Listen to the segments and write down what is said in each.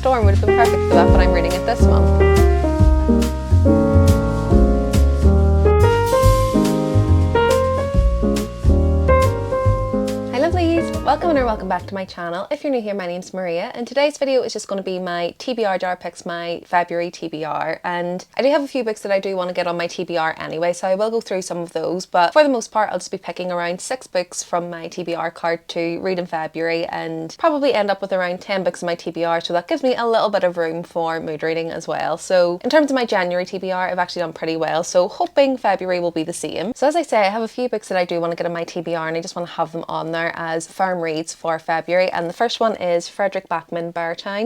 Storm would have been perfect for that, but I'm reading it this month. Welcome or welcome back to my channel. If you're new here, my name's Maria, and today's video is just going to be my TBR jar picks, my February TBR, and I do have a few books that I do want to get on my TBR anyway, so I will go through some of those, but for the most part I'll just be picking around 6 books from my TBR cart to read in February, and probably end up with around 10 books in my TBR, so that gives me a little bit of room for mood reading as well. So in terms of my January TBR, I've actually done pretty well, so hoping February will be the same. So as I say, I have a few books that I do want to get on my TBR, and I just want to have them on there as firm reads for February, and the first one is Frederick Backman.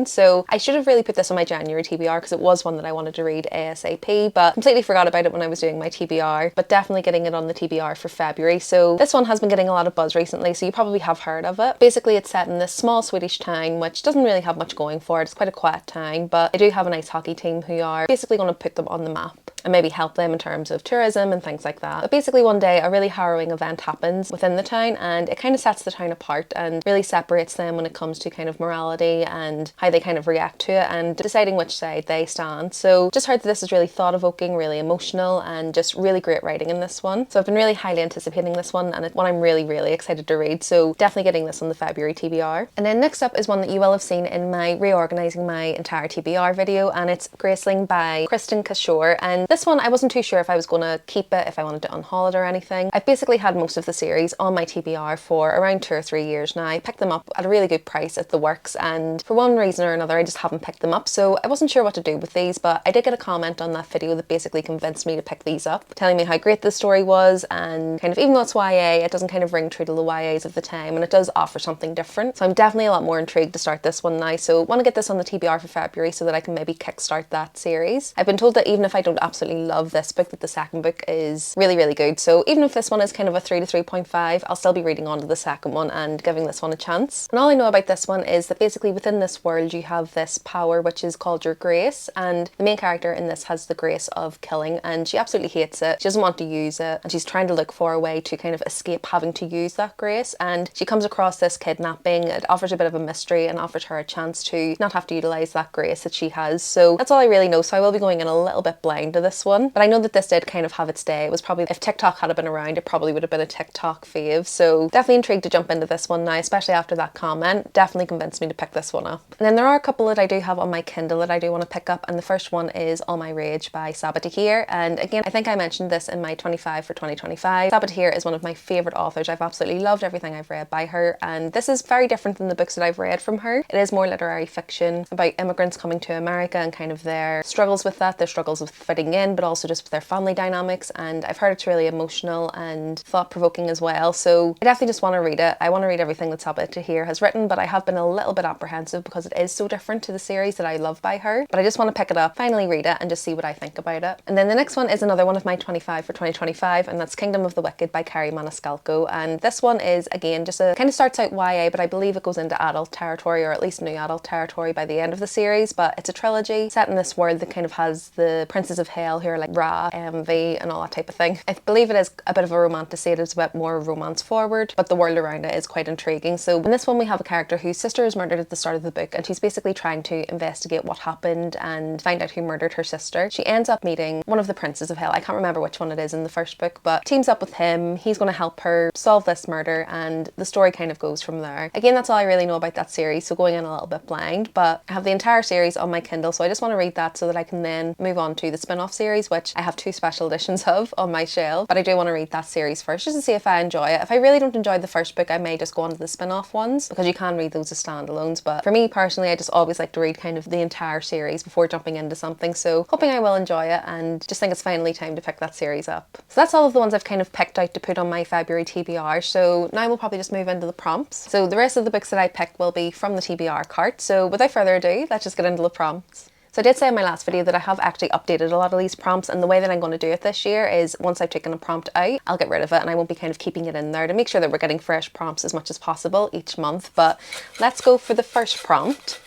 So I should have really put this on my January TBR because it was one that I wanted to read ASAP, but completely forgot about it when I was doing my TBR, but definitely getting it on the TBR for February. So this one has been getting a lot of buzz recently, so you probably have heard of it. Basically it's set in this small Swedish town which doesn't really have much going for it. It's quite a quiet town, but they do have an ice hockey team who are basically going to put them on the map and maybe help them in terms of tourism and things like that. But basically one day a really harrowing event happens within the town, and it kind of sets the town apart and really separates them when it comes to kind of morality and how they kind of react to it and deciding which side they stand. So just heard that this is really thought-evoking, really emotional, and just really great writing in this one. So I've been really highly anticipating this one, and it's one I'm really excited to read, so definitely getting this on the February TBR. And then next up is one that you will have seen in my reorganising my entire TBR video, and it's Graceling by Kristen Cashore, and this one I wasn't too sure if I was going to keep it, if I wanted to unhaul it or anything. I've basically had most of the series on my TBR for around 2 or 3 years now. I picked them up at a really good price at the works, and for one reason or another I just haven't picked them up, so I wasn't sure what to do with these, but I did get a comment on that video that basically convinced me to pick these up, telling me how great the story was, and kind of even though it's YA, it doesn't kind of ring true to the YAs of the time, and it does offer something different. So I'm definitely a lot more intrigued to start this one now, so want to get this on the TBR for February so that I can maybe kickstart that series. I've been told that even if I don't absolutely love this book, that the second book is really good, so even if this one is kind of a 3 to 3.5, I'll still be reading on to the second one and giving this one a chance. And all I know about this one is that basically within this world you have this power which is called your grace, and the main character in this has the grace of killing, and she absolutely hates it. She doesn't want to use it, and she's trying to look for a way to kind of escape having to use that grace, and she comes across this kidnapping. It offers a bit of a mystery and offers her a chance to not have to utilise that grace that she has. So that's all I really know, so I will be going in a little bit blind to this one, but I know that this did kind of have its day. It was probably, if TikTok had been around, it probably would have been a TikTok fave, so definitely intrigued to jump into this one now, especially after that comment. Definitely convinced me to pick this one up. And then there are a couple that I do have on my Kindle that I do want to pick up, and the first one is All My Rage by Sabaa Tahir, and again I think I mentioned this in my 25 for 2025. Sabaa Tahir is one of my favourite authors. I've absolutely loved everything I've read by her, and this is very different than the books that I've read from her. It is more literary fiction about immigrants coming to America and kind of their struggles with that, their struggles with fitting in, but also just with their family dynamics, and I've heard it's really emotional and thought-provoking as well, so I definitely just want to read it. I want to read everything that Sabaa Tahir has written, but I have been a little bit apprehensive because it is so different to the series that I love by her, but I just want to pick it up, finally read it, and just see what I think about it. And then the next one is another one of my 25 for 2025, and that's Kingdom of the Wicked by Kerry Maniscalco, and this one is again just a kind of starts out YA, but I believe it goes into adult territory, or at least new adult territory by the end of the series. But it's a trilogy set in this world that kind of has the princes of hell who are like Ra, Envy, and all that type of thing. I believe it is a bit of a romanticade, it's a bit more romance forward, but the world around it is quite intriguing. So in this one we have a character whose sister is murdered at the start of the book, and she's basically trying to investigate what happened and find out who murdered her sister. She ends up meeting one of the princes of hell. I can't remember which one it is in the first book, but teams up with him. He's going to help her solve this murder, and the story kind of goes from there. Again, that's all I really know about that series, so going in a little bit blind, but I have the entire series on my Kindle, so I just want to read that so that I can then move on to the spin-off series, which I have 2 special editions of on my shelf, but I do want to read that series first just to see if I enjoy it. If I really don't enjoy the first book, I may just go on to the spin-off ones, because you can read those as standalones, but for me personally I just always like to read kind of the entire series before jumping into something, so hoping I will enjoy it, and just think it's finally time to pick that series up. So that's all of the ones I've kind of picked out to put on my February TBR, so now we'll probably just move into the prompts. So the rest of the books that I picked will be from the TBR cart, so without further ado, let's just get into the prompts. So I did say in my last video that I have actually updated a lot of these prompts, and the way that I'm going to do it this year is once I've taken a prompt out, I'll get rid of it, and I won't be kind of keeping it in there to make sure that we're getting fresh prompts as much as possible each month. But let's go for the first prompt.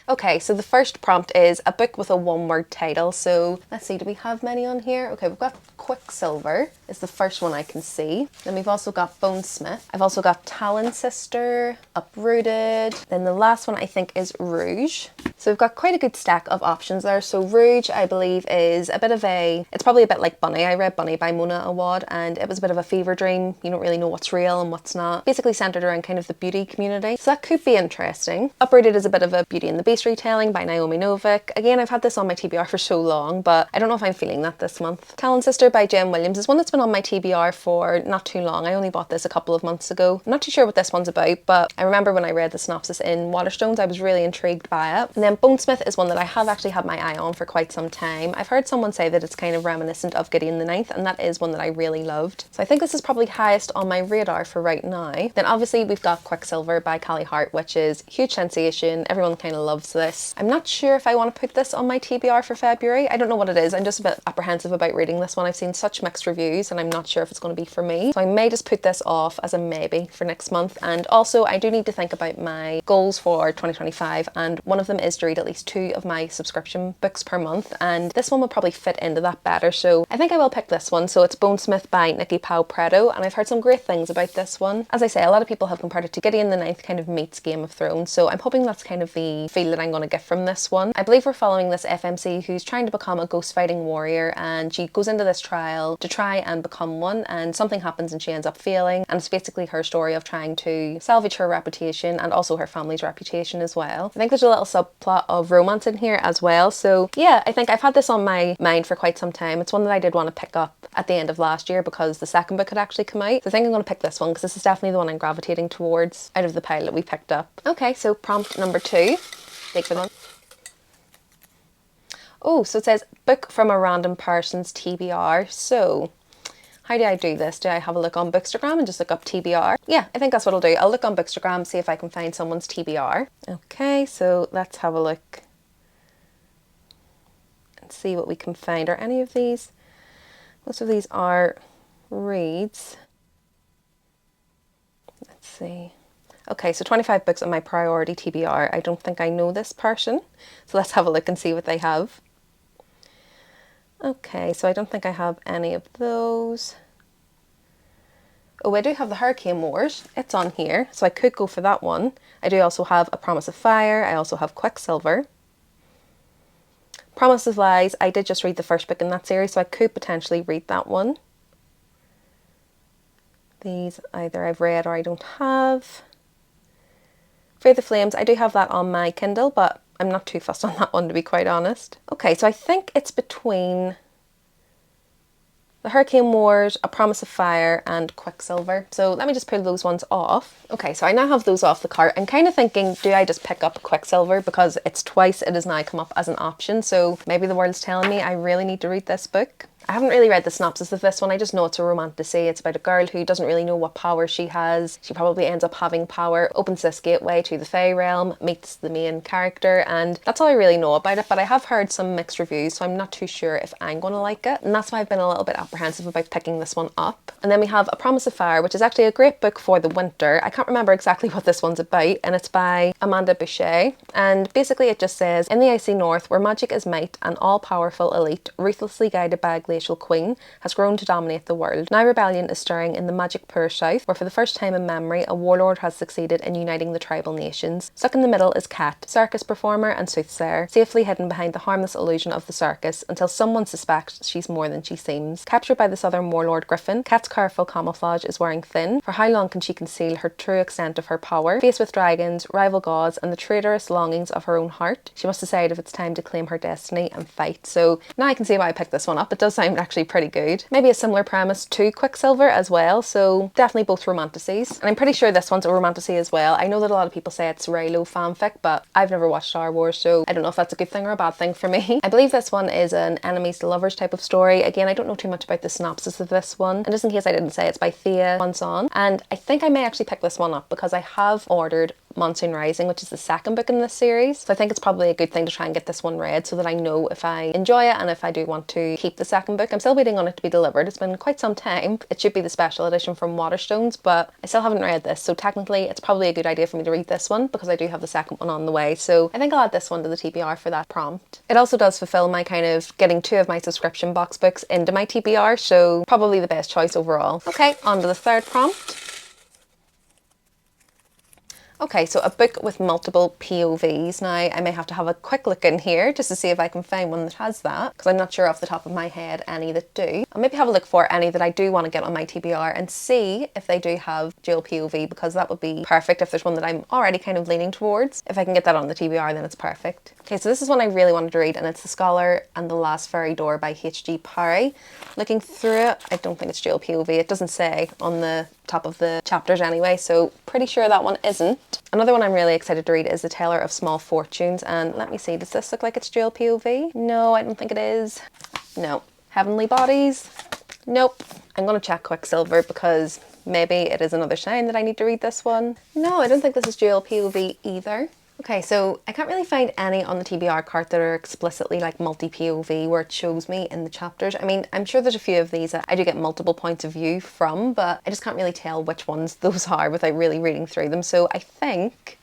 Okay, so the first prompt is a book with a one-word title. So let's see, do we have many on here? Okay, we've got Quicksilver. is the first one I can see. Then we've also got Bonesmith. I've also got Talon Sister, Uprooted. Then the last one I think is Rouge. So we've got quite a good stack of options there. So Rouge, I believe, is a bit of it's probably a bit like Bunny. I read Bunny by Mona Awad, and it was a bit of a fever dream. You don't really know what's real and what's not. Basically centered around kind of the beauty community. So that could be interesting. Uprooted is a bit of a Beauty and the Beast retelling by Naomi Novik. Again, I've had this on my TBR for so long, but I don't know if I'm feeling that this month. Talon Sister by Jen Williams is one that's been on my TBR for not too long. I only bought this a couple of months ago. I'm not too sure what this one's about, but I remember when I read the synopsis in Waterstones, I was really intrigued by it. And then Bonesmith is one that I have actually had my eye on for quite some time. I've heard someone say that it's kind of reminiscent of Gideon the Ninth, and that is one that I really loved. So I think this is probably highest on my radar for right now. Then obviously we've got Quicksilver by Callie Hart, which is huge sensation. Everyone kind of loves this. I'm not sure if I want to put this on my TBR for February. I don't know what it is. I'm just a bit apprehensive about reading this one. I've seen such mixed reviews and I'm not sure if it's going to be for me. So I may just put this off as a maybe for next month. And also I do need to think about my goals for 2025, and one of them is to read at least 2 of my subscription books per month, and this one will probably fit into that better. So I think I will pick this one. So it's Bonesmith by Nikki Pau Preto, and I've heard some great things about this one. As I say, a lot of people have compared it to Gideon the Ninth kind of meets Game of Thrones, so I'm hoping that's kind of the feel that I'm going to get from this one. I believe we're following this FMC who's trying to become a ghost fighting warrior, and she goes into this trial to try and become one, and something happens and she ends up failing, and it's basically her story of trying to salvage her reputation and also her family's reputation as well. I think there's a little subplot of romance in here as well, so yeah, I think I've had this on my mind for quite some time. It's one that I did want to pick up at the end of last year because the second book had actually come out. So I think I'm going to pick this one because this is definitely the one I'm gravitating towards out of the pile that we picked up. Okay, so prompt number 2. Take the one. Oh, so it says book from a random person's TBR. So how do I do this? Do I have a look on Bookstagram and just look up TBR? Yeah, I think that's what I'll do. I'll look on Bookstagram, see if I can find someone's TBR. Okay, so let's have a look and see what we can find. Are any of these, most of these are reads. Let's see. Okay, so 25 books on my priority TBR. I don't think I know this person. So let's have a look and see what they have. Okay, so I don't think I have any of those. Oh, I do have the Hurricane Wars. It's on here, so I could go for that one. I do also have A Promise of Fire. I also have Quicksilver. Promise of Lies. I did just read the first book in that series, so I could potentially read that one. These either I've read or I don't have. Fear the Flames. I do have that on my Kindle, but I'm not too fussed on that one, to be quite honest. Okay, so I think it's between the Hurricane Wars, A Promise of Fire, and Quicksilver. So let me just pull those ones off. Okay, so I now have those off the cart. I'm kind of thinking, do I just pick up Quicksilver because it's twice it has now come up as an option, so maybe the world's telling me I really need to read this book. I haven't really read the synopsis of this one. I just know it's a romantasy. It's about a girl who doesn't really know what power she has. She probably ends up having power, opens this gateway to the Fae realm, meets the main character, and that's all I really know about it. But I have heard some mixed reviews, so I'm not too sure if I'm going to like it. And that's why I've been a little bit apprehensive about picking this one up. And then we have A Promise of Fire, which is actually a great book for the winter. I can't remember exactly what this one's about, and it's by Amanda Boucher. And basically it just says, in the icy north, where magic is might, an all-powerful elite, ruthlessly guided by a glacial queen, has grown to dominate the world. Now rebellion is stirring in the magic poor south, where for the first time in memory, a warlord has succeeded in uniting the tribal nations. Stuck in the middle is Kat, circus performer and soothsayer, safely hidden behind the harmless illusion of the circus until someone suspects she's more than she seems. Captured by the southern warlord Griffin, Kat's careful camouflage is wearing thin. For how long can she conceal her true extent of her power? Faced with dragons, rival gods, and the traitorous longings of her own heart, she must decide if it's time to claim her destiny and fight. So now I can see why I picked this one up. It does sound actually pretty good. Maybe a similar premise to Quicksilver as well, so definitely both romantasies. And I'm pretty sure this one's a romantasy as well. I know that a lot of people say it's Reylo fanfic, but I've never watched Star Wars, so I don't know if that's a good thing or a bad thing for me. I believe this one is an enemies to lovers type of story. Again, I don't know too much about the synopsis of this one, and just in case I didn't say, it's by Thea Bonson, and I think I may actually pick this one up because I have ordered Monsoon Rising, which is the second book in this series. So I think it's probably a good thing to try and get this one read so that I know if I enjoy it and if I do want to keep the second book. I'm still waiting on it to be delivered. It's been quite some time. It should be the special edition from Waterstones, but I still haven't read this. So technically it's probably a good idea for me to read this one because I do have the second one on the way. So I think I'll add this one to the TBR for that prompt. It also does fulfill my kind of getting 2 of my subscription box books into my TBR, so probably the best choice overall. Okay, on to the third prompt. Okay, so a book with multiple POVs. Now, I may have to have a quick look in here just to see if I can find one that has that, because I'm not sure off the top of my head any that do. I'll maybe have a look for any that I do want to get on my TBR and see if they do have dual POV, because that would be perfect if there's one that I'm already kind of leaning towards. If I can get that on the TBR, then it's perfect. Okay, so this is one I really wanted to read, and it's The Scholar and the Last Fairy Door by H.G. Parry. Looking through it, I don't think it's dual POV. It doesn't say on the top of the chapters anyway, so pretty sure that one isn't. Another one I'm really excited to read is The Teller of Small Fortunes, and let me see, does this look like it's dual POV? No, I don't think it is. No. Heavenly Bodies? Nope. I'm going to check Quicksilver because maybe it is another sign that I need to read this one. No, I don't think this is dual POV either. Okay, so I can't really find any on the TBR cart that are explicitly like multi-POV where it shows me in the chapters. I mean, I'm sure there's a few of these that I do get multiple points of view from, but I just can't really tell which ones those are without really reading through them. So I think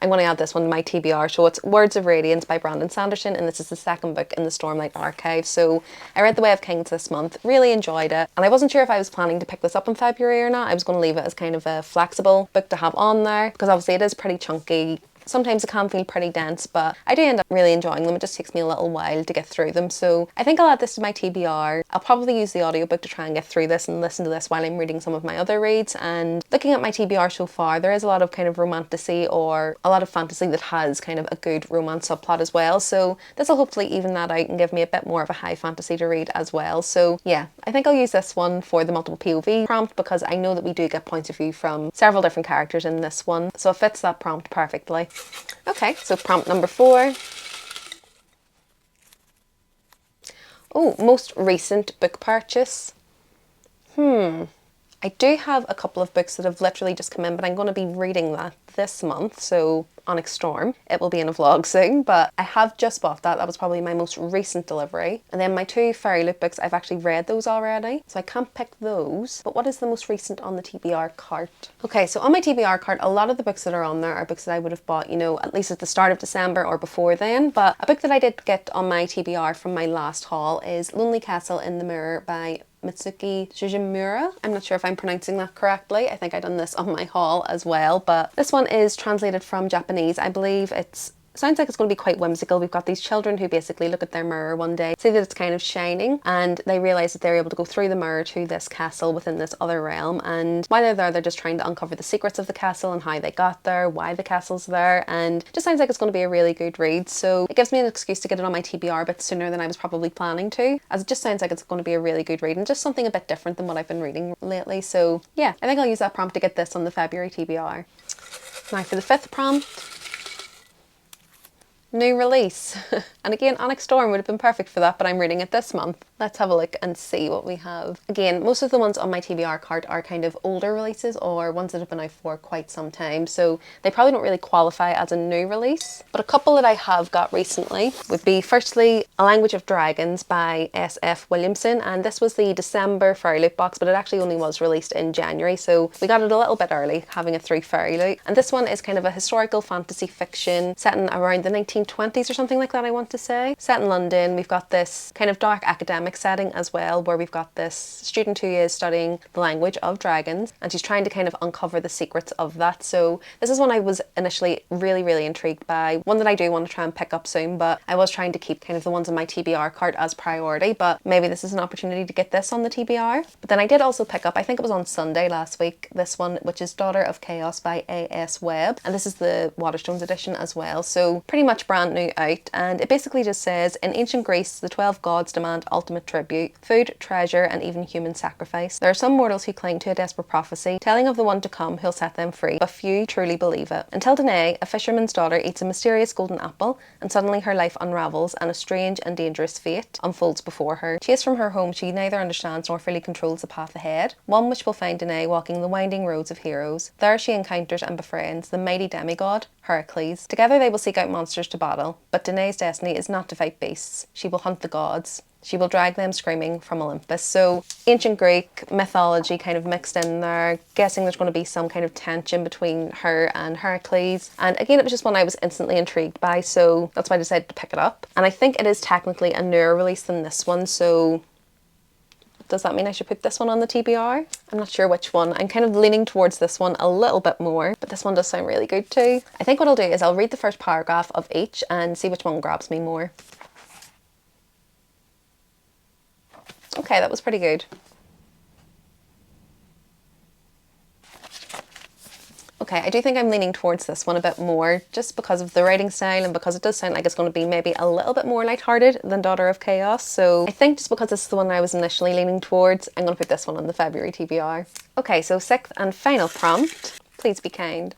I'm going to add this one to my TBR. So it's Words of Radiance by Brandon Sanderson, and this is the second book in the Stormlight Archive. So I read The Way of Kings this month, really enjoyed it, and I wasn't sure if I was planning to pick this up in February or not. I was going to leave it as kind of a flexible book to have on there, because obviously it is pretty chunky. Sometimes it can feel pretty dense, but I do end up really enjoying them. It just takes me a little while to get through them. So I think I'll add this to my TBR. I'll probably use the audiobook to try and get through this and listen to this while I'm reading some of my other reads. And looking at my TBR so far, there is a lot of kind of romantasy or a lot of fantasy that has kind of a good romance subplot as well. So this will hopefully even that out and give me a bit more of a high fantasy to read as well. So yeah, I think I'll use this one for the multiple POV prompt because I know that we do get points of view from several different characters in this one. So it fits that prompt perfectly. Okay, so prompt number 4. Oh, most recent book purchase. I do have a couple of books that have literally just come in, but I'm going to be reading that this month, so Onyx Storm. It will be in a vlog soon, but I have just bought that. That was probably my most recent delivery. And then my 2 Fairy Loot books, I've actually read those already, so I can't pick those. But what is the most recent on the TBR cart? Okay, so on my TBR cart, a lot of the books that are on there are books that I would have bought, you know, at least at the start of December or before then. But a book that I did get on my TBR from my last haul is Lonely Castle in the Mirror by Mitsuki Sugimura. I'm not sure if I'm pronouncing that correctly. I think I done this on my haul as well, but this one is translated from Japanese. I believe sounds like it's going to be quite whimsical. We've got these children who basically look at their mirror one day, see that it's kind of shining, and they realise that they're able to go through the mirror to this castle within this other realm. And while they're there, they're just trying to uncover the secrets of the castle and how they got there, why the castle's there, and just sounds like it's going to be a really good read. So it gives me an excuse to get it on my TBR a bit sooner than I was probably planning to, as it just sounds like it's going to be a really good read and just something a bit different than what I've been reading lately. So yeah, I think I'll use that prompt to get this on the February TBR. Now for the 5th prompt. New release. And again, Onyx Storm would have been perfect for that, but I'm reading it this month. Let's have a look and see what we have. Again, most of the ones on my TBR cart are kind of older releases or ones that have been out for quite some time, so they probably don't really qualify as a new release. But a couple that I have got recently would be firstly A Language of Dragons by S.F. Williamson, and this was the December Fairy Loot box, but it actually only was released in January, so we got it a little bit early, having it through Fairy Loot. And this one is kind of a historical fantasy fiction set in around the 1920s or something like that, I want to say. Set in London. We've got this kind of dark academic setting as well, where we've got this student who is studying the language of dragons, and she's trying to kind of uncover the secrets of that. So this is one I was initially really intrigued by, one that I do want to try and pick up soon, but I was trying to keep kind of the ones in my TBR cart as priority, but maybe this is an opportunity to get this on the TBR. But then I did also pick up, I think it was on Sunday last week, this one, which is Daughter of Chaos by A.S. Webb, and this is the Waterstones edition as well. So pretty much brand new out, and it basically just says, in ancient Greece, the 12 gods demand ultimate tribute, food, treasure, and even human sacrifice. There are some mortals who cling to a desperate prophecy, telling of the one to come who'll set them free, but few truly believe it. Until Danae, a fisherman's daughter, eats a mysterious golden apple, and suddenly her life unravels, and a strange and dangerous fate unfolds before her. Chased from her home, she neither understands nor fully controls the path ahead, one which will find Danae walking the winding roads of heroes. There she encounters and befriends the mighty demigod, Heracles. Together they will seek out monsters to battle, but Danae's destiny is not to fight beasts. She will hunt the gods. She will drag them screaming from Olympus. So ancient Greek mythology kind of mixed in there. Guessing there's going to be some kind of tension between her and Heracles. And again, it was just one I was instantly intrigued by, so that's why I decided to pick it up. And I think it is technically a newer release than this one, so does that mean I should put this one on the TBR? I'm not sure which one. I'm kind of leaning towards this one a little bit more, but this one does sound really good too. I think what I'll do is I'll read the first paragraph of each and see which one grabs me more. Okay, that was pretty good. Okay, I do think I'm leaning towards this one a bit more, just because of the writing style and because it does sound like it's going to be maybe a little bit more lighthearted than Daughter of Chaos. So I think just because this is the one I was initially leaning towards, I'm going to put this one on the February TBR. Okay, so sixth and final prompt. Please be kind.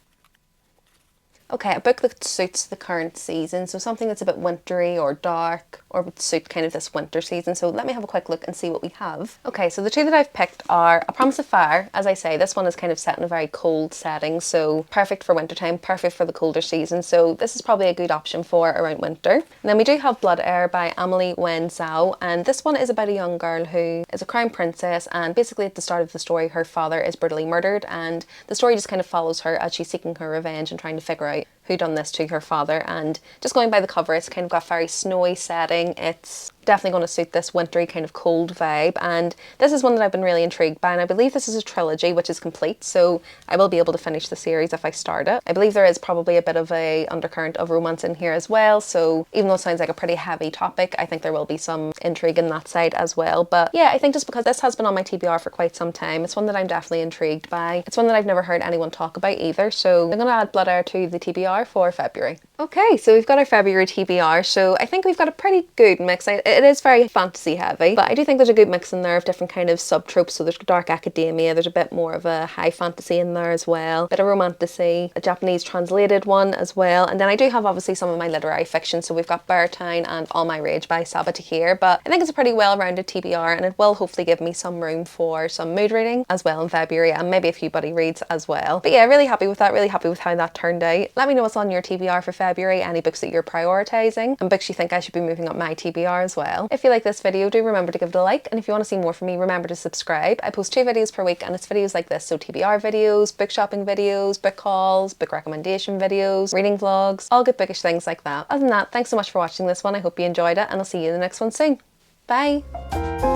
Okay, a book that suits the current season, so something that's a bit wintry or dark, or would suit kind of this winter season. So let me have a quick look and see what we have. Okay, so the two that I've picked are A Promise of Fire. As I say, this one is kind of set in a very cold setting, so perfect for wintertime, perfect for the colder season. So this is probably a good option for around winter. And then we do have Blood Heir by Amelie Wen Zhao, and this one is about a young girl who is a crown princess, and basically at the start of the story, her father is brutally murdered, and the story just kind of follows her as she's seeking her revenge and trying to figure out who done this to her father. And just going by the cover, it's kind of got very snowy setting. It's definitely going to suit this wintry kind of cold vibe, and this is one that I've been really intrigued by, and I believe this is a trilogy which is complete, so I will be able to finish the series if I start it. I believe there is probably a bit of a undercurrent of romance in here as well, so even though it sounds like a pretty heavy topic, I think there will be some intrigue in that side as well. But yeah, I think just because this has been on my TBR for quite some time, it's one that I'm definitely intrigued by. It's one that I've never heard anyone talk about either, so I'm going to add Blood Heir to the TBR for February. Okay, so we've got our February TBR, so I think we've got a pretty good mix. It is very fantasy heavy, but I do think there's a good mix in there of different kind of sub-tropes. So there's dark academia, there's a bit more of a high fantasy in there as well, a bit of romantasy, a Japanese translated one as well, and then I do have obviously some of my literary fiction. So we've got Bertine and All My Rage by Saba Tahir, but I think it's a pretty well-rounded TBR, and it will hopefully give me some room for some mood reading as well in February, and maybe a few buddy reads as well. But yeah, really happy with that, really happy with how that turned out. Let me know what's on your TBR for February, any books that you're prioritising, and books you think I should be moving up my TBR as well. If you like this video, do remember to give it a like, and if you want to see more from me, remember to subscribe. I post 2 videos per week, and it's videos like this, so TBR videos, book shopping videos, book hauls, book recommendation videos, reading vlogs, all good bookish things like that. Other than that, thanks so much for watching this one. I hope you enjoyed it, and I'll see you in the next one soon. Bye!